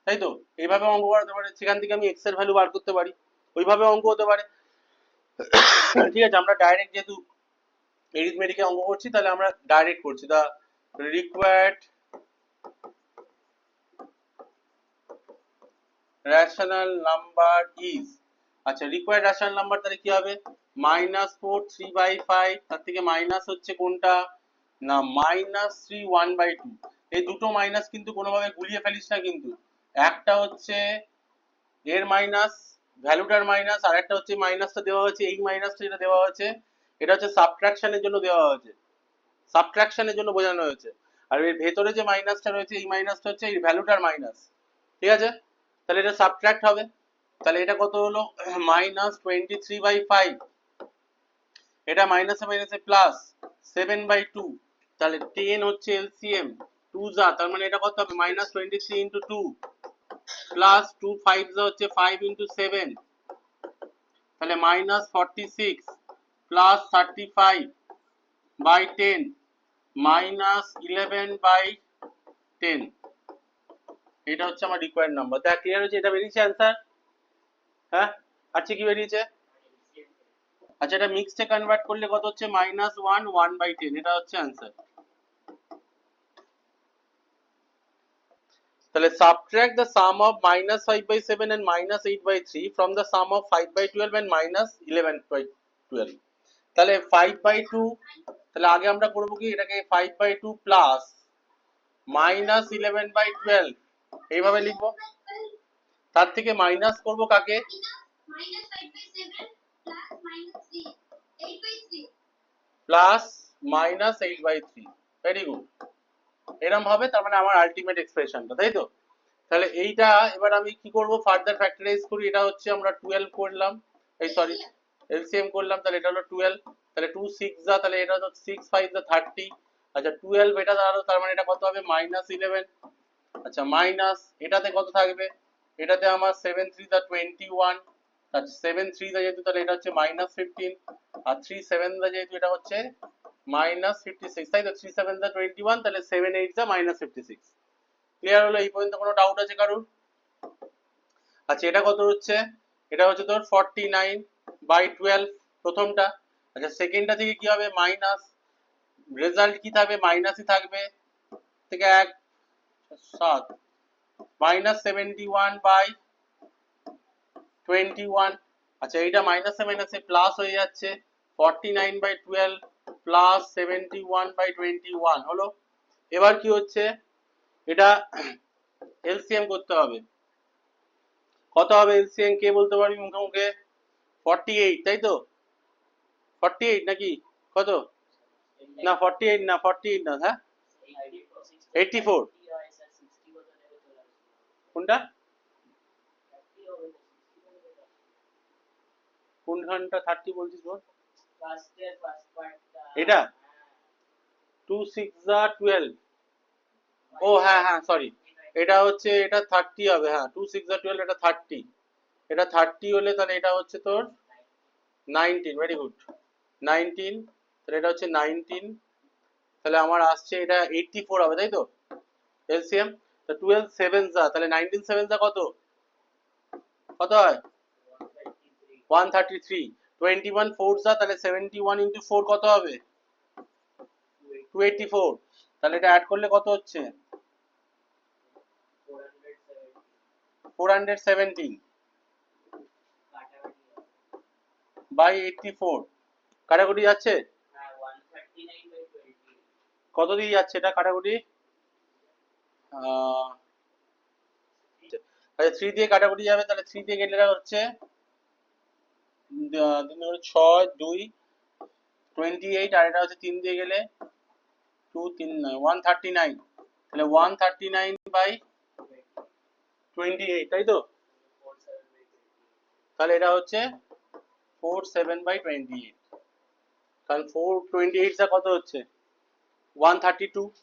তাই তো? এইভাবে অঙ্ক করাতে পারে, সেখান থেকে আমি এক্স এর ভ্যালু বার করতে পারি, ওইভাবে অঙ্ক হতে পারে। ঠিক আছে, আমরা ডাইরেক্ট যেহেতু এরিথমেটিকে অঙ্ক করছি তাহলে আমরা ডাইরেক্ট করছি, দা রিকোয়ার্ড রেশনাল নাম্বার ইজ, আচ্ছা রিকোয়ার্ড রেশনাল নাম্বার তাহলে কি হবে? -4 3/5, তার থেকে মাইনাস হচ্ছে কোনটা না -3 1/2, এই দুটো মাইনাস কিন্তু কোনোভাবে গুলিয়ে ফেলিস না কিন্তু, একটা হচ্ছে এর মাইনাস, ভ্যালুটার মাইনাস, আর একটা হচ্ছে মাইনাসটা দেওয়া হয়েছে, এই মাইনাসটা যেটা দেওয়া হয়েছে এটা হচ্ছে সাবট্রাকশনের জন্য দেওয়া হয়েছে, সাবট্রাকশনের জন্য বোঝানো হয়েছে, আর এর ভেতরে যে মাইনাসটা রয়েছে এই মাইনাসটা হচ্ছে এই ভ্যালুটার মাইনাস, ঠিক আছে? তাহলে এটা সাবট্রাক্ট হবে, তাহলে এটা কত হলো? -23/5, এটা মাইনাসে মাইনাসে প্লাস 7/2, তাহলে 10 হচ্ছে এলসিএম, 2 যা, তার মানে এটা কত হবে? -23 ইন্টু 2 প্লাস 2 5 যা হচ্ছে 5 ইন্টু 7, তাহলে -46 প্লাস 35/10 -11/10, এটা হচ্ছে আমার রিকোয়ার্ড নাম্বার। দেখ ক্লিয়ার হচ্ছে, এটা বেরিয়েছে অ্যান্সার, হ্যাঁ? আচ্ছা কি বেরিয়েছে? আচ্ছা এটা মিক্সডে কনভার্ট করলে কত হচ্ছে? -1 1/10, এটা হচ্ছে অ্যান্সার। তাহলে subtract the sum of -5/7 and -8/3 from the sum of 5/12 and -11/12, তাহলে 5/2, তাহলে আগে আমরা করবো কি, এটাকে 5/2 প্লাস -11/12 এইভাবে লিখবো, তার থেকে মাইনাস করব কাকে? প্লাস -8/3, ভেরি গুড, এরকম হবে, তার মানে আমার আলটিমেট এক্সপ্রেশনটা, তাই তো? তাহলে এইটা এবার আমি কি করব, ফার্দার ফ্যাক্টরাইজ করি, এটা হচ্ছে আমরা 12 করলাম, এই সরি এলসিএম করলাম, তাহলে এটা হলো 12, তাহলে 2 6 যা, তাহলে এটা হলো 6 5 যা 30, আচ্ছা 12 এটা দাঁড়ালো, তার মানে এটা কত হবে? -11, আচ্ছা মাইনাস এটাতে কত থাকবে? এটাতে আমার 7 3 যা 21, আচ্ছা 7 3 যা যেহেতু তাহলে এটা হচ্ছে -15, আর 3 7 যা যেহেতু এটা হচ্ছে -56, তাই তো? 3 7 যা 21, তাহলে 7 8 যা -56, ক্লিয়ার হলো? এই পর্যন্ত কোনো ডাউট আছে কারোর? আচ্ছা এটা কত হচ্ছে, এটা হচ্ছে তোর 49/12 প্রথমটা। আচ্ছা সেকেন্ডটা থেকে কি হবে, মাইনাস, রেজাল্ট কি থাকবে, মাইনাসই থাকবে, থেকে 1 7 -71/21। আচ্ছা এইটা মাইনাসে মাইনাসে প্লাস হয়ে যাচ্ছে, 49/12 প্লাস 71/21 হলো। এবার কি হচ্ছে, এটা এলসিএম করতে হবে। কত হবে এলসিএম কে বলতে পারবি মুখে মুখে? 48 তাই তো, 48 নাকি কত? না 48 না, 48 না, হ্যাঁ 84। কোনটা, কোনখানটা 30 বলছিস বল? এটা 2 6 12। ও হ্যাঁ হ্যাঁ সরি, এটা হচ্ছে, এটা 30 হবে, হ্যাঁ 2 6 12, এটা 30। এটা 30 হলে তাহলে এটা হচ্ছে তোর 19, ভেরি গুড 19। তাহলে এটা হচ্ছে 19, তাহলে আমার আসছে এটা 84 হবে তাই তো এলসিএম। তো 12 7 তাহলে 19 7 কত, কত হয় 133। 21 4 তাহলে 71 ইন্টু 4 কত হবে 284। তাহলে এটা অ্যাড করলে কত হচ্ছে 417/84। কাটাকুটি যাচ্ছে, কত দিয়ে যাচ্ছে এটা কাটাকুটি, আচ্ছা 3 দিয়ে কাটাকুটি যাবে, তাহলে 3 দিয়ে গেলে হচ্ছে 6 2 28, আর এটা হচ্ছে 3 দিয়ে গেলে 2 3 9 139। তাহলে 139/28 তাই তো, তাহলে এটা হচ্ছে 47/28, কারণ 428 কত হচ্ছে 132।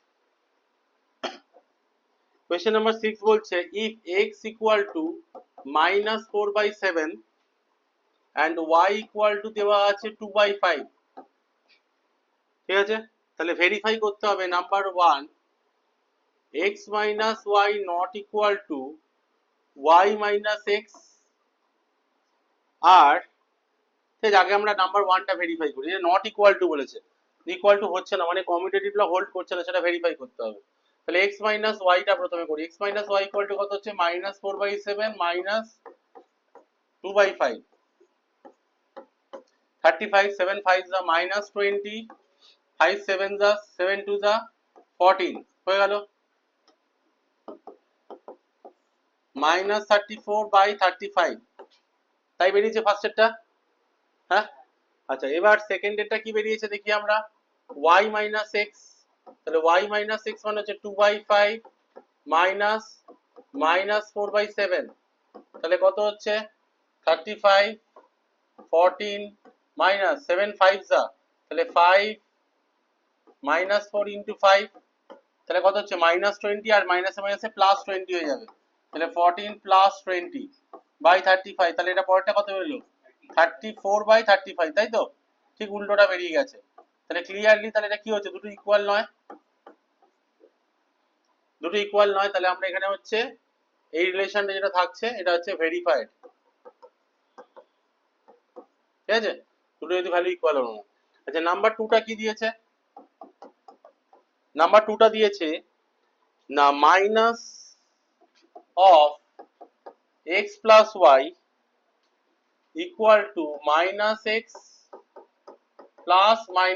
কোয়েশ্চেন নাম্বার 6 বলছে if x equal to -4/7 and y equal to দেওয়া আছে 2/5। ঠিক আছে, তাহলে ভেরিফাই করতে হবে number 1, x minus y not equal to y minus x। আর ঠিক আগে আমরা নাম্বার 1টা ভেরিফাই করি, যে নট ইকুয়াল টু বলেছে, ইকুয়াল টু হচ্ছে না মানে কমিউটেটিভটা হোল্ড করছে না, সেটা ভেরিফাই করতে হবে। তাহলে x মাইনাস ওয়াইটা প্রথমে করি, x minus y equal to কত হচ্ছে -4/7 -2/5, 35 7 5 -20, 5 7 7 2 14 হয়ে গেল, -34/35 তাই বেরিয়েছে ফার্স্টেরটা। হ্যাঁ আচ্ছা এবার সেকেন্ডেরটা কি বেরিয়েছে দেখি আমরা, y মাইনাস এক্স। তাহলে y মাইনাস এক্স মানে হচ্ছে 2/5 মাইনাস -4/7, তাহলে কত হচ্ছে 35 14 মাইনাস 7 5 তাহলে 5 -4 ইন্টু 5, তাহলে কত হচ্ছে -20, আর মাইনাসে মাইনাসে +20 হয়ে যাবে, তাহলে 14 +20/35। তাহলে এটা পরেরটা কত হলো 34/35 তাই তো, ঠিক উল্টোটা বেরিয়ে গেছে। তাহলে ক্লিয়ারলি তাহলে এটা কি হচ্ছে, দুটো ইকুয়াল নয়, দুটো ইকুয়াল নয়, তাহলে আমরা এখানে হচ্ছে এই রিলেশনটা যেটা থাকছে এটা হচ্ছে ভেরিফাইড। ঠিক আছে, দুটো যদি ভ্যালু ইকুয়াল হলো না। আচ্ছা নাম্বার 2টা কি দিয়েছে, নাম্বার 2টা দিয়েছে না minus of x plus y equal to -x plus -y,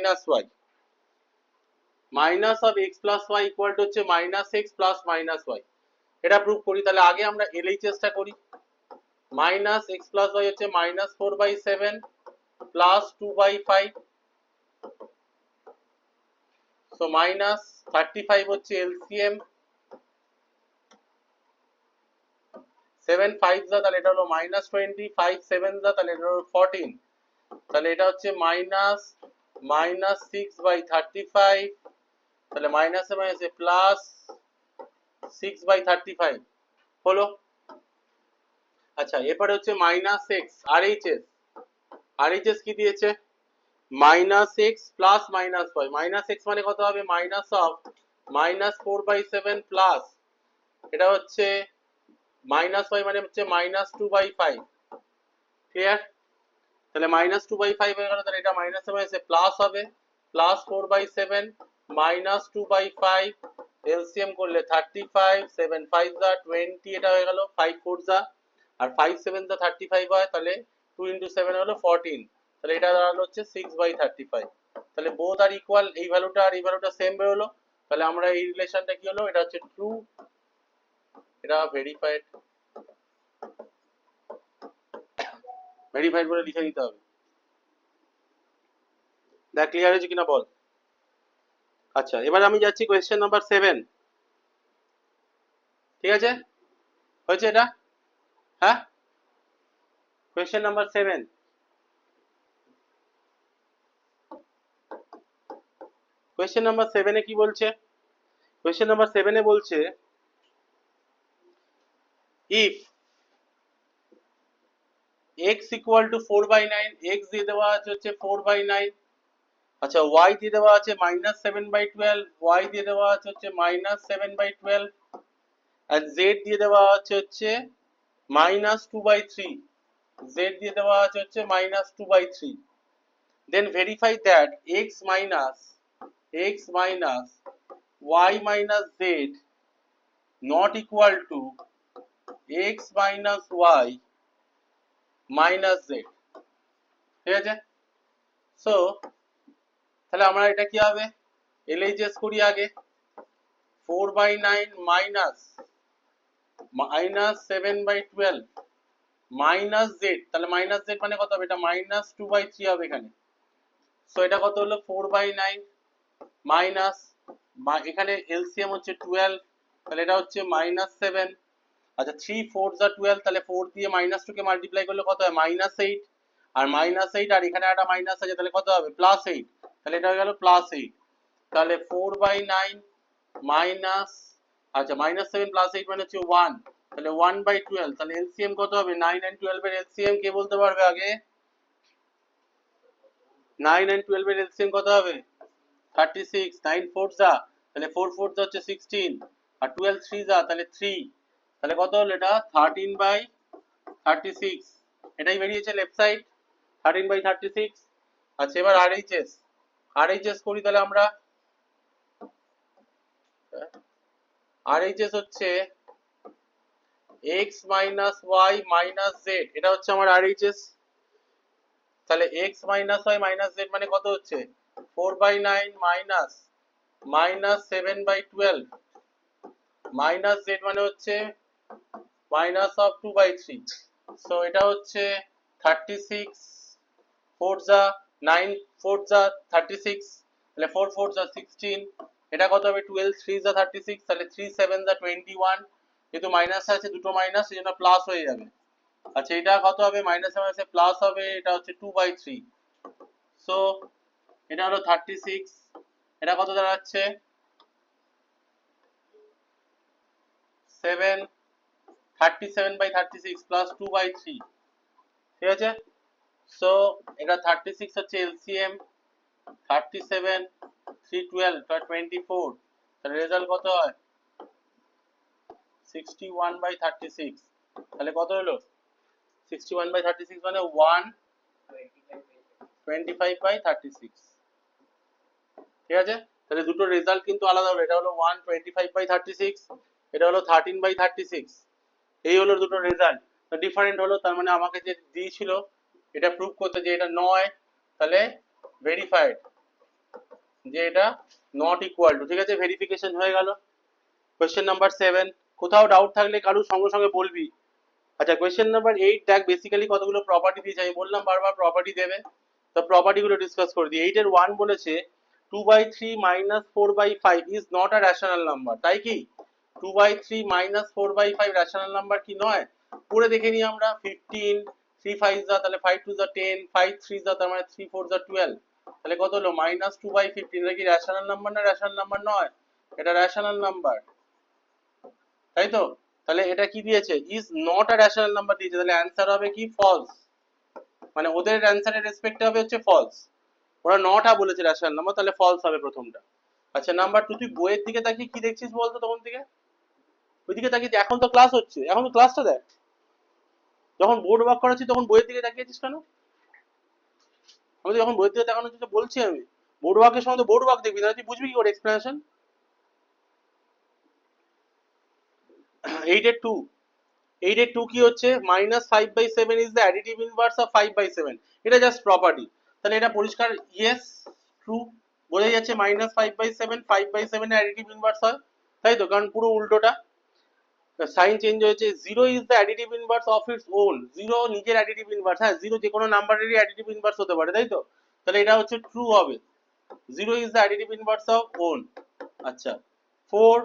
minus of x plus y equal to হচ্ছে -x প্লাস -y। এটা প্রুভ করি, তাহলে আগে আমরা LHS টা করি, -x প্লাস y হচ্ছে -4/7 প্লাস 2/5, সো -35 হচ্ছে এলসিএম, 7 5 তাহলে এটা হলো -20, 5 7 তাহলে এটা হলো 14, তাহলে এটা হচ্ছে -6/35, তাহলে মাইনাসে মাইনাসে প্লাস 6/35 হলো। আচ্ছা এরপরে হচ্ছে -x RHS, RHS কি দিয়েছে -x প্লাস -y, -x মানে কত হবে মাইনাস অফ -4/7 প্লাস, এটা হচ্ছে মাইনাস ওয়াই মানে হচ্ছে -2/5, ক্লিয়ার? তাহলে -2/5 হয়ে গেল, তাহলে এটা মাইনাস এসে প্লাস হবে, +4/7 -2/5, এলসিএম করলে 35, 7 5 যা 20, এটা হয়ে গেল 5 4 যা, আর 5 7 যা 35 হয়, তাহলে 2 × 7 হলো 14, তাহলে এটা দাঁড়ালো হচ্ছে 6/35। তাহলে বোথ আর ইকুয়াল, এই ভ্যালুটা আর এই ভ্যালুটা সেম বেরোলো, তাহলে আমরা এই রিলেশনটা কি হলো, এটা হচ্ছে ট্রু, এটা ভেরিফাইড, ভেরিফাইড বলে লিখে দিতে হবে। দেখ ক্লিয়ার হয়েছে কিনা বল। আচ্ছা, এবার আমি যাচ্ছি কোয়েশ্চেন নাম্বার 7, ঠিক আছে? হয়েছে এটা? হ্যাঁ, কোয়েশ্চেন নাম্বার 7, কোয়েশ্চেন নাম্বার 7 এ কি বলছে? কোয়েশ্চেন নাম্বার 7 এ বলছে if x equal to 4/9, x দিয়ে দেওয়া আছে হচ্ছে 4/9, আচ্ছা y দিয়ে দেওয়া আছে -7/12, y দিয়ে দেওয়া আছে হচ্ছে -7/12, আর z দিয়ে দেওয়া আছে হচ্ছে -2/3, z দিয়ে দেওয়া আছে হচ্ছে -2/3, then verify that x minus y minus z not equal to x minus y minus z, ঠিক আছে? সো তাহলে আমরা এটা কি হবে, LHS করি আগে, 4/9 -7/12 মাইনাস z, তাহলে মাইনাস z মানে কত হবে, এটা -2/3 হবে এখানে। সো এটা কত হলো, 4/9 মাইনাস, এখানে এলসিএম হচ্ছে 12, তাহলে এটা হচ্ছে -7, আচ্ছা 3 4 যা 12, তাহলে 4 দিয়ে -2 কে মাল্টিপ্লাই করলে কত হয়, -8, আর -8 আর এখানে একটা মাইনাস আছে, তাহলে কত হবে, +8, তাহলে এটা হয়ে গেল +8, তাহলে 4/9 মাইনাস, আচ্ছা -7 +8 মানে হচ্ছে 1, তাহলে 1/12, তাহলে এলসিএম কত হবে, 9 and 12 এর এলসিএম কে বলতে পারবে আগে, 9 and 12 এর এলসিএম কত হবে, 36, 9 4 যা, তাহলে 4 4 যা হচ্ছে 16, আর 12 3 যা, তাহলে 3, তাহলে কত হলো এটা 13/36, এটাই বেরিয়েছে লেফট সাইড 13/36। আচ্ছা এবার আরএইচএস করি, তাহলে আমরা আরএইচএস হচ্ছে x minus y minus z, এটা হচ্ছে আমার আরএইচএস, তাহলে x minus y minus z মানে কত হচ্ছে, 4/9 -7/12 মাইনাস z মানে হচ্ছে -2/3, সো এটা হচ্ছে 36, 4 যা 9 4 যা 36, তাহলে 4 4 যা 16, এটা কত হবে, 12 3 যা 36, তাহলে 3 7 যা 21, যেহেতু মাইনাস আছে দুটো মাইনাস, সেজন্য প্লাস হয়ে যাবে। আচ্ছা এটা কত হবে, মাইনাস মাইনাসে প্লাস হবে, এটা হচ্ছে 2/3, সো এটা হলো 36, এটা কত দাঁড়াচ্ছে 7, 37/36 প্লাস 2/3, ঠিক আছে? সো এটা 36 হচ্ছে এলসিএম, 37 3 12 24, তাহলে রেজাল্ট কত হয় 61/36, তাহলে কত হলো 61/36 মানে 125/36, ঠিক আছে? তাহলে দুটো রেজাল্ট কিন্তু আলাদা হলো, এটা হলো 125/36, এটা হলো 13/36, এই হলো দুটো রেজাল্ট, ডিফারেন্ট হলো, তার মানে আমাকে যে দিয়েছিল এটা প্রুভ করতে যে এটা নয়, তাহলে ভেরিফাইড যে এটা নট ইকুয়াল টু, ঠিক আছে, ভেরিফিকেশন হয়ে গেল। কোয়েশ্চেন নাম্বার 7, কোথাও ডাউট থাকলে কারুর সঙ্গে সঙ্গে বলবি। আচ্ছা কোয়েশ্চেন নাম্বার 8 দেখ, বেসিক্যালি কতগুলো প্রপার্টি দিয়েছে, আমি বললাম বারবার প্রপার্টি দেবে, তো প্রপার্টি গুলো ডিসকাস করে দিই। 8 এর 1 বলেছে 2/3 -4/5 is not a rational number, তাই কি 2/3 -4/5 রেশনাল নাম্বার কি নয়, পড়ে দেখে নিই আমরা, 15 3 5 যা, তাহলে 5 2 যা 10, 5 3 যা, তার মানে 3 4 যা 12, তাহলে কত হলো -2/15, এটা কি রেশনাল নাম্বার না রেশনাল নাম্বার নয়, এটা রেশনাল নাম্বার, তাই তো? তাহলে এটা কি দিয়েছে, is not a rational number দিয়েছে, তাহলে অ্যান্সার হবে কি ফলস, মানে ওদের অ্যান্সারের রেসপেক্টে হবে হচ্ছে ফলস, ওরা নট আ বলেছে রেশনাল নাম্বার, তাহলে ফলস হবে প্রথমটা। আচ্ছা নাম্বার 2, তুই বইয়ের দিকে তাকিয়ে কি দেখছিস বলতো তখন থেকে, ওইদিকে তাকিয়ে এখন তো ক্লাস হচ্ছে, এখন তো ক্লাসটা দেখ। যখন বোর্ড ওয়ার্ক করাচ্ছি তখন বইয়ের দিকে তাকিয়েছিস কেন? আমি তো যখন বইয়ের দিকে তাকানো হচ্ছে বলছি আমি। বোর্ড ওয়ার্কের সময় তো বোর্ড ওয়ার্ক দেখবি, না তুই বুঝবি কি ওর এক্সপ্লেনেশন। 8 এর 2, 8 এর 2 কি হচ্ছে? -5/7 is the additive inverse of 5/7। এটা জাস্ট প্রপার্টি। তাহলে এটা পরিষ্কার ইয়েস, ট্রু। বোঝা যাচ্ছে -5/7 5/7 এর অ্যাডিটিভ ইনভার্স হয়, তাই তো? কারণ পুরো উল্টোটা, সাইন চেঞ্জ হয়েছে। 0 is the additive inverse of its own. 0 নিজের অ্যাডিটিভ ইনভার্স, হ্যাঁ 0 যে কোনো নাম্বারেরই অ্যাডিটিভ ইনভার্স হতে পারে, তাই তো? তাহলে এটা হচ্ছে ট্রু হবে। 0 is the additive inverse of own. আচ্ছা। 4,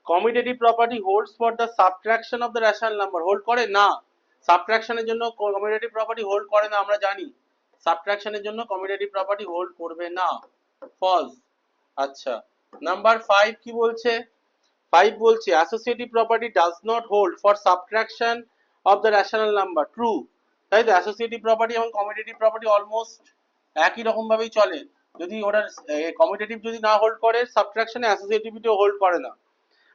commutative property holds for the subtraction of the rational number. Hold করে না। Subtraction এর জন্য commutative property hold করে না, আমরা জানি। Subtraction এর জন্য commutative property hold করবে না। False. আচ্ছা। নাম্বার 5 কি বলছে? 5 বলছে associative property does not hold for subtraction of the rational number. True. তাই তো? associative property এবং commutative property অলমোস্ট একই রকম ভাবেই চলে। যদি ওটা কমিউটেটিভ যদি না হোল্ড করে, সাবট্রাকশনে অ্যাসোসিয়েটিভিটিও হোল্ড করে না।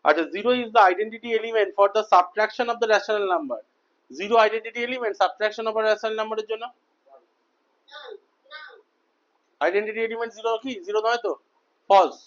আচ্ছা, 0 is the identity element for the subtraction of the rational number. 0 identity element subtraction of rational নাম্বারের জন্য? আইডেন্টিটি এলিমেন্ট 0 কি? 0 নয় তো? ফলস।